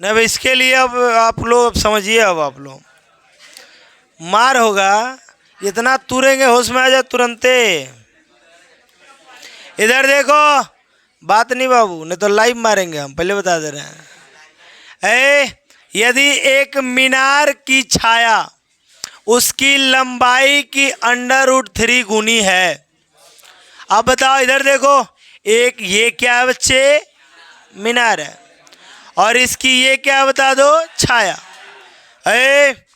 नहीं भाई, इसके लिए अब आप लोग अब समझिए, अब आप लोग मार होगा, इतना तुरेंगे होश में आ जाए तुरंते। इधर देखो, बात नहीं बाबू, नहीं तो लाइव मारेंगे हम, पहले बता दे रहे हैं। यदि एक मीनार की छाया उसकी लंबाई की √3 गुनी है। अब बताओ, इधर देखो, एक ये क्या है बच्चे, मीनार है, और इसकी ये क्या बता दो, छाया।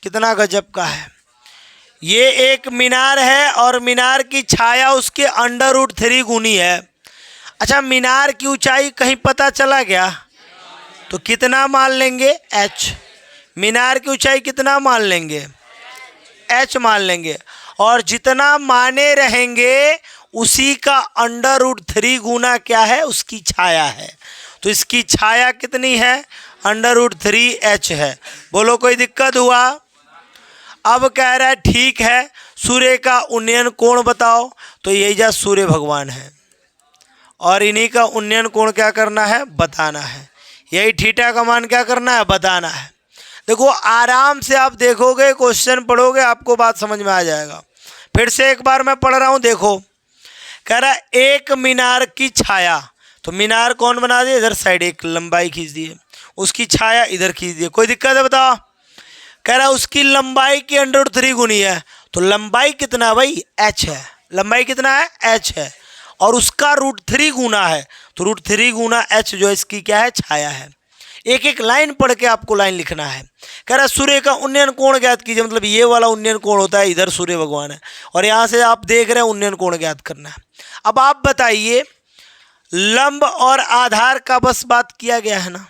कितना गजब का है। ये एक मीनार है और मीनार की छाया उसके √3 गुनी है। अच्छा, मीनार की ऊंचाई कहीं पता चला क्या? तो कितना मान लेंगे, h। मीनार की ऊंचाई कितना मान लेंगे, h मान लेंगे, और जितना माने रहेंगे उसी का √3 गुना क्या है, उसकी छाया है। तो इसकी छाया कितनी है, √3h है। बोलो कोई दिक्कत हुआ? अब कह रहा है ठीक है, सूर्य का उन्नयन कोण बताओ। तो यही जा सूर्य भगवान है, और इन्हीं का उन्नयन कोण क्या करना है, बताना है। यही थीटा का मान क्या करना है, बताना है। देखो आराम से आप देखोगे, क्वेश्चन पढ़ोगे, आपको बात समझ में आ जाएगा। फिर से एक बार मैं पढ़ रहा हूँ, देखो। कह रहा एक मीनार की छाया, तो मीनार कौन बना दिए, इधर साइड एक लंबाई खींच दिए, उसकी छाया इधर खींच दिए। कोई दिक्कत है बताओ? कह रहा उसकी लंबाई की √3 गुनी है। तो लंबाई कितना भाई, h है। लंबाई कितना है, h है, और उसका √3 गुना है। तो √3 गुना h जो इसकी क्या है, छाया है। एक एक लाइन पढ़ के आपको लाइन लिखना है। कह रहा सूर्य का उन्नयन कोण ज्ञात कीजिए, मतलब ये वाला उन्नयन कोण होता है, इधर सूर्य भगवान है और यहाँ से आप देख रहे हैं उन्नयन कोण ज्ञात करना है। अब आप बताइए, लंब और आधार का बस बात किया गया है ना?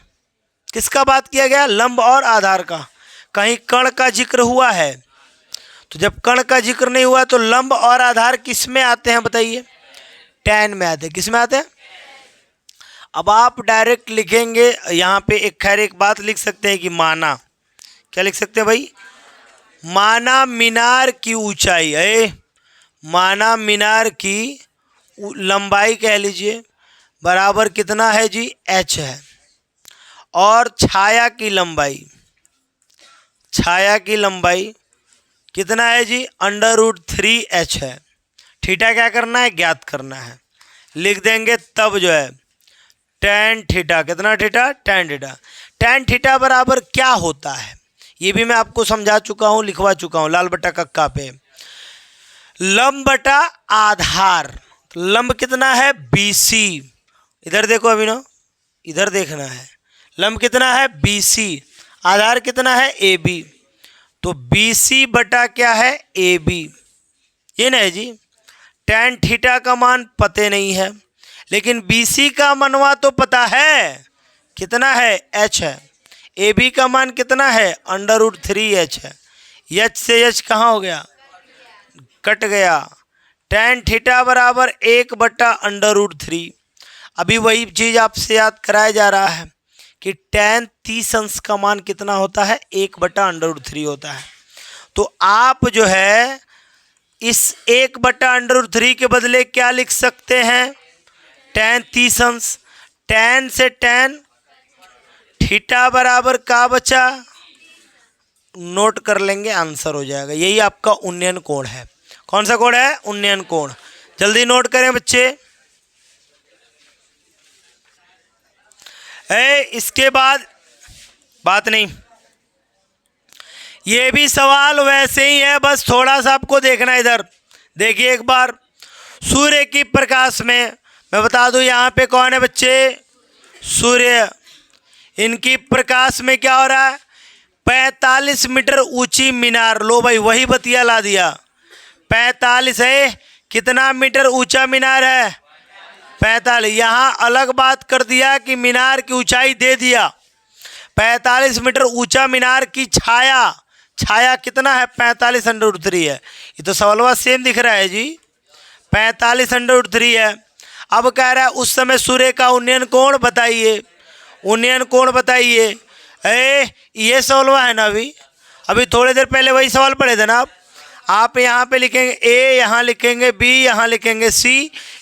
किसका बात किया गया, लंब और आधार का। कहीं कण का जिक्र हुआ है? तो जब कण का जिक्र नहीं हुआ तो लंब और आधार किस में आते हैं बताइए, tan में आते हैं। किस में आते हैं? अब आप डायरेक्ट लिखेंगे यहाँ पे, एक खैर एक बात लिख सकते हैं कि माना, क्या लिख सकते हैं भाई, माना मीनार की ऊंचाई है, माना मीनार की लंबाई कह लीजिए बराबर कितना है जी, h है, और छाया की लंबाई, छाया की लंबाई कितना है जी, √3h है। थीटा क्या करना है, ज्ञात करना है। लिख देंगे तब जो है tan थीटा, कितना theta, tan theta. tan theta बराबर क्या होता है ये भी मैं आपको समझा चुका हूँ, लिखवा चुका हूँ लाल बटा कक्का पे। लंब बटा आधार, तो लंब कितना है, BC। इधर देखो अभिनव, इधर देखना है, लंब कितना है, BC, आधार कितना है, AB। तो BC बटा क्या है, AB, ये ना है जी। tan थीटा का मान पते नहीं है, लेकिन BC का मनवा तो पता है, कितना है, h है। AB का मान कितना है, √3h है। h से h कहाँ हो गया, कट गया। tan थीटा बराबर 1 बटा √3। अभी वही चीज़ आपसे याद कराया जा रहा है कि tan 30 अंश का मान कितना होता है, 1 बटा √3 होता है। तो आप जो है इस 1 बटा √3 के बदले क्या लिख सकते हैं, tan 30 अंश। tan से tan थीटा बराबर का बचा, नोट कर लेंगे, आंसर हो जाएगा। यही आपका उन्नयन कोण है। कौन सा कोण है, उन्नयन कोण। जल्दी नोट करें बच्चे। इसके बाद बात नहीं, ये भी सवाल वैसे ही है, बस थोड़ा सा आपको देखना है। इधर देखिए एक बार, सूर्य की प्रकाश में, मैं बता दूं यहाँ पे कौन है बच्चे, सूर्य। इनकी प्रकाश में क्या हो रहा है, 45 मीटर ऊंची मीनार। लो भाई वही बतिया ला दिया, 45 है, कितना मीटर ऊंचा मीनार है, 45। यहाँ अलग बात कर दिया कि मीनार की ऊंचाई दे दिया, 45 मीटर ऊंचा मीनार की छाया, छाया कितना है, 45 √3 है। ये तो सवालवा सेम दिख रहा है जी, 45 √3 है। अब कह रहा है उस समय सूर्य का उन्नयन कोण बताइए, उन्नयन कोण बताइए। ये सवालवा है ना, अभी थोड़ी देर पहले वही सवाल पढ़े थे ना आप यहाँ पे लिखेंगे A, यहाँ लिखेंगे B, यहाँ लिखेंगे C,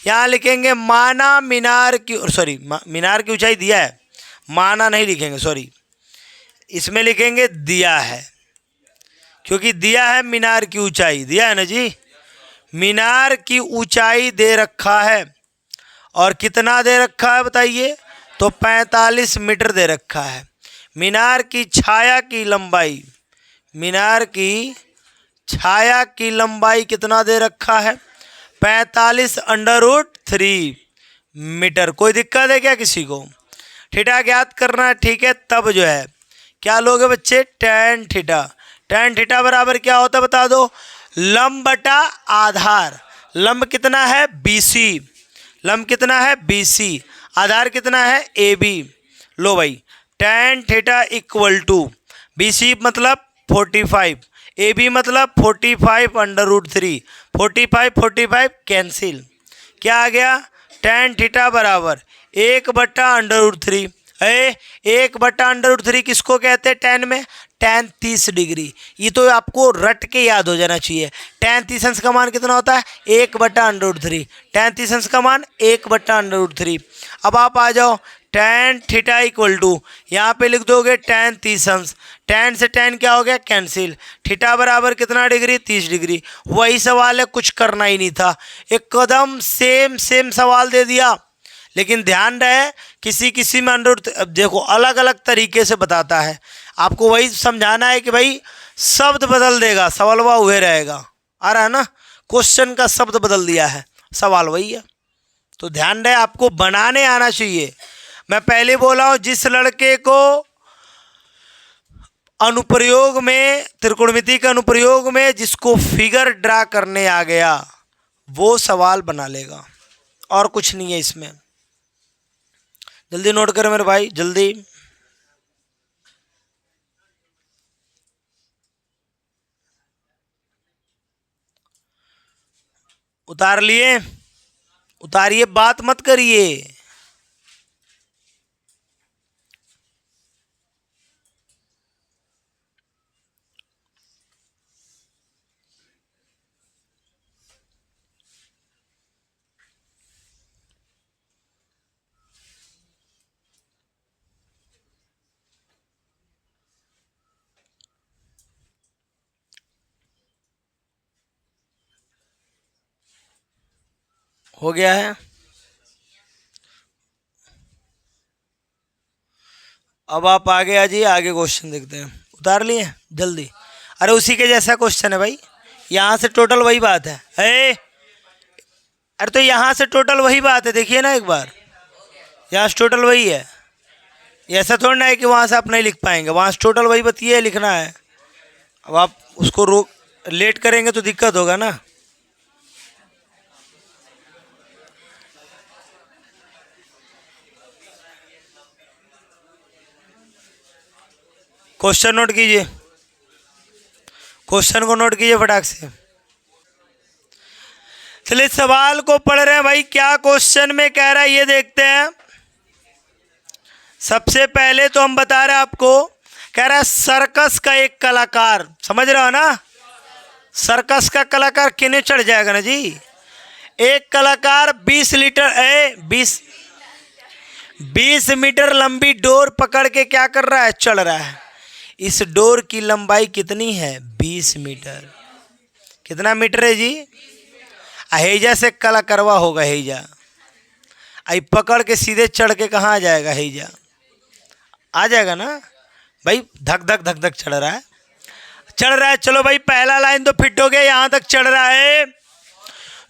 यहाँ लिखेंगे माना मीनार की, सॉरी मीनार की ऊंचाई दिया है, माना नहीं लिखेंगे, सॉरी इसमें लिखेंगे दिया है, क्योंकि दिया है मीनार की ऊंचाई, दिया है ना जी, मीनार की ऊंचाई दे रखा है। और कितना दे रखा है बताइए, तो 45 मीटर दे रखा है। मीनार की छाया की लंबाई, मीनार की छाया की लंबाई कितना दे रखा है, 45√3 मीटर। कोई दिक्कत है क्या किसी को? थीटा ज्ञात करना है, ठीक है। तब जो है क्या लोगे बच्चे, tan थीटा। tan थीटा बराबर क्या होता है बता दो, लंब बटा आधार। लंब कितना है BC, लंब कितना है BC, आधार कितना है AB। लो भाई, tan theta equal to BC मतलब 45, AB मतलब 45√3, 45 कैंसिल, क्या आ गया, tan थीटा बराबर 1/√3। 1/√3 किसको कहते हैं tan में, tan 30 डिग्री। ये तो आपको रट के याद हो जाना चाहिए। tan 30 अंश का मान कितना होता है, 1/√3। tan 30 अंश का मान 1/√3। अब आप आ जाओ, tan थीटा इक्वल टू, यहाँ पे लिख दोगे tan 30 अंश, tan से tan क्या हो गया, कैंसिल। थीटा बराबर कितना डिग्री, 30 डिग्री। वही सवाल है, कुछ करना ही नहीं था, एकदम सेम सवाल दे दिया। लेकिन ध्यान रहे, किसी में देखो अलग अलग तरीके से बताता है, आपको वही समझाना है कि भाई शब्द बदल देगा, सवाल वह हुए रहेगा। आ रहा है ना, क्वेश्चन का शब्द बदल दिया है, सवाल वही है। तो ध्यान रहे, आपको बनाने आना चाहिए। मैं पहले बोला हूं, जिस लड़के को अनुप्रयोग में, त्रिकोणमिति के अनुप्रयोग में जिसको फिगर ड्रा करने आ गया, वो सवाल बना लेगा, और कुछ नहीं है इसमें। जल्दी नोट करो मेरे भाई, जल्दी। उतार लिए, उतारिए, बात मत करिए। हो गया है। अब आप आगे आ जाइए, आगे क्वेश्चन देखते हैं। उतार लिए जल्दी। अरे उसी के जैसा क्वेश्चन है भाई, यहाँ से टोटल वही बात है। अरे तो यहाँ से टोटल वही बात है, देखिए ना एक बार, यहाँ से टोटल वही है। ऐसा थोड़ा ना है कि वहाँ से आप नहीं लिख पाएंगे, वहाँ से टोटल वही बतिए लिखना है। अब आप उसको रोक लेट करेंगे तो दिक्कत होगा ना। क्वेश्चन नोट कीजिए, क्वेश्चन को नोट कीजिए फटाक से। चलिए सवाल को पढ़ रहे हैं भाई, क्या क्वेश्चन में कह रहा है ये देखते हैं। सबसे पहले तो हम बता रहे हैं आपको, कह रहा है सर्कस का एक कलाकार, समझ रहे हो ना, सर्कस का कलाकार किन्हें चढ़ जाएगा ना जी। एक कलाकार 20 मीटर लंबी डोर पकड़ के क्या कर रहा है, चढ़ रहा है। इस डोर की लंबाई कितनी है, 20 मीटर। कितना मीटर है जी, हेजा से कला करवा होगा, हेजा आई पकड़ के सीधे चढ़ के कहाँ आ जाएगा, हेजा आ जाएगा ना भाई। धक धक धक धक चढ़ रहा है, चढ़ रहा है। चलो भाई पहला लाइन तो फिट हो गया, यहाँ तक चढ़ रहा है,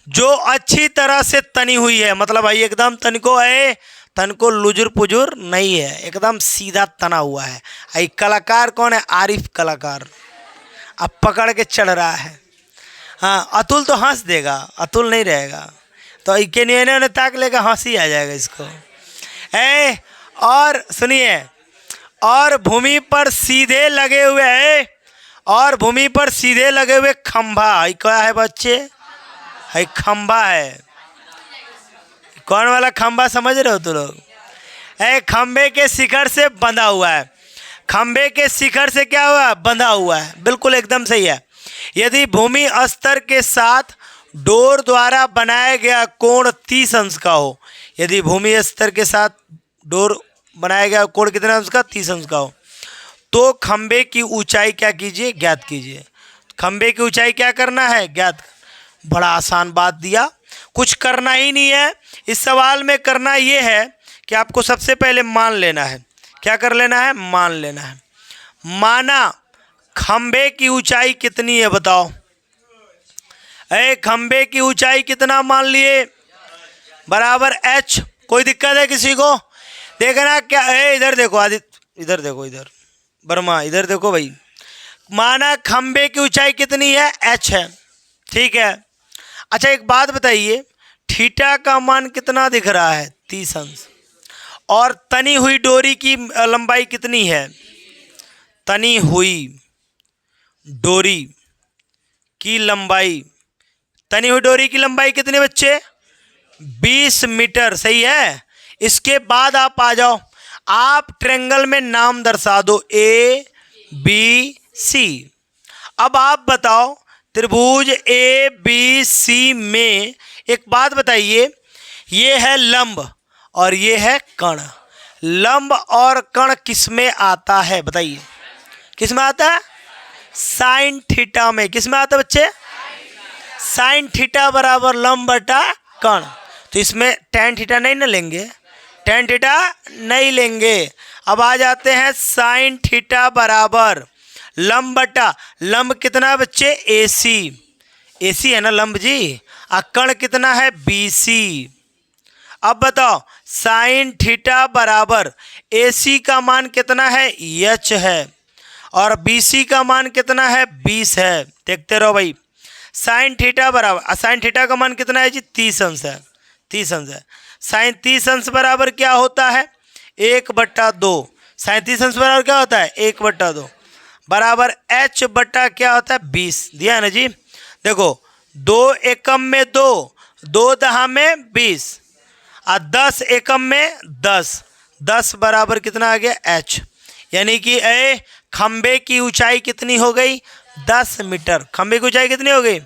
जो अच्छी तरह से तनी हुई है, मतलब भाई एकदम तनको है, तन को लुजुर पुजुर नहीं है, एकदम सीधा तना हुआ है। आई कलाकार कौन है, आरिफ कलाकार। अब पकड़ के चढ़ रहा है। हाँ अतुल तो हंस देगा, अतुल नहीं रहेगा तो इके नहीं ताक लेगा, हंसी आ जाएगा इसको। और सुनिए, और भूमि पर सीधे लगे हुए है, और भूमि पर सीधे लगे हुए खंभा, क्या है बच्चे, है खंभा है। कौन वाला खंभा समझ रहे हो तुम लोग, खंभे के शिखर से बंधा हुआ है। खंभे के शिखर से क्या हुआ, बंधा हुआ है, बिल्कुल एकदम सही है। यदि भूमि स्तर के साथ डोर द्वारा बनाया गया कोण 30 अंश का हो, यदि भूमि स्तर के साथ डोर बनाया गया कोण कितने अंश का, 30 अंश का हो, तो खंबे की ऊंचाई क्या कीजिए, ज्ञात कीजिए। खंबे की ऊंचाई क्या करना है, ज्ञात। बड़ा आसान बात दिया, कुछ करना ही नहीं है इस सवाल में। करना ये है कि आपको सबसे पहले मान लेना है। क्या कर लेना है, मान लेना है। माना खंबे की ऊंचाई कितनी है, बताओ। खंबे की ऊंचाई कितना मान लिए, बराबर h। कोई दिक्कत है किसी को, देखना क्या। इधर देखो आदित्य, इधर देखो, इधर वर्मा, इधर देखो भाई। माना खंबे की ऊंचाई कितनी है, h है, ठीक है। अच्छा एक बात बताइए, थीटा का मान कितना दिख रहा है, 30 अंश। और तनी हुई डोरी की लंबाई कितनी है, तनी हुई डोरी की लंबाई, तनी हुई डोरी की लंबाई कितने बच्चे, 20 मीटर, सही है। इसके बाद आप आ जाओ, आप ट्रायंगल में नाम दर्शा दो, ए बी सी। अब आप बताओ त्रिभुज ए बी सी में एक बात बताइए, ये है लंब और ये है कर्ण। लंब और कर्ण किस में आता है, बताइए किस में आता है, साइन थीटा में। किस में आता है बच्चे, साइन थीटा बराबर लंब बटा कर्ण। तो इसमें tan थीटा नहीं ना लेंगे, tan थीटा नहीं लेंगे। अब आ जाते हैं साइन थीटा बराबर लंब बटा, लंब कितना है बच्चे, AC, AC है ना लंब जी, और कर्ण कितना है, BC। अब बताओ साइन थीटा बराबर AC का मान कितना है, h है, और BC का मान कितना है, 20 है। देखते रहो भाई, साइन थीटा बराबर, साइन थीटा का मान कितना है जी, 30 अंश है, 30 अंश है। साइन 30 अंश बराबर क्या होता है, 1/2। साइन 30 अंश बराबर क्या होता है, 1/2 बराबर h बटा क्या होता है, 20। दिया है ना जी। देखो 2 एकम में 2, 2 दहा में 20, और 10 एकम में 10, 10 बराबर कितना आ गया, h। यानी कि खंबे की ऊंचाई कितनी हो गई, 10 मीटर। खंबे की ऊंचाई कितनी हो गई,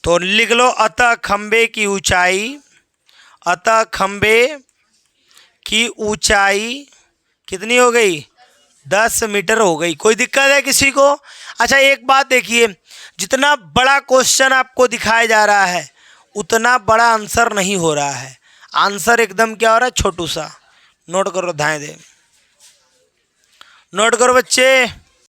तो लिख लो, अतः खंबे की ऊंचाई, अतः खंबे की ऊंचाई कितनी हो गई, 10 मीटर हो गई। कोई दिक्कत है किसी को। अच्छा एक बात देखिए, जितना बड़ा क्वेश्चन आपको दिखाया जा रहा है उतना बड़ा आंसर नहीं हो रहा है, आंसर एकदम क्या हो रहा है, छोटू सा। नोट करो, ध्यान दे, नोट करो बच्चे।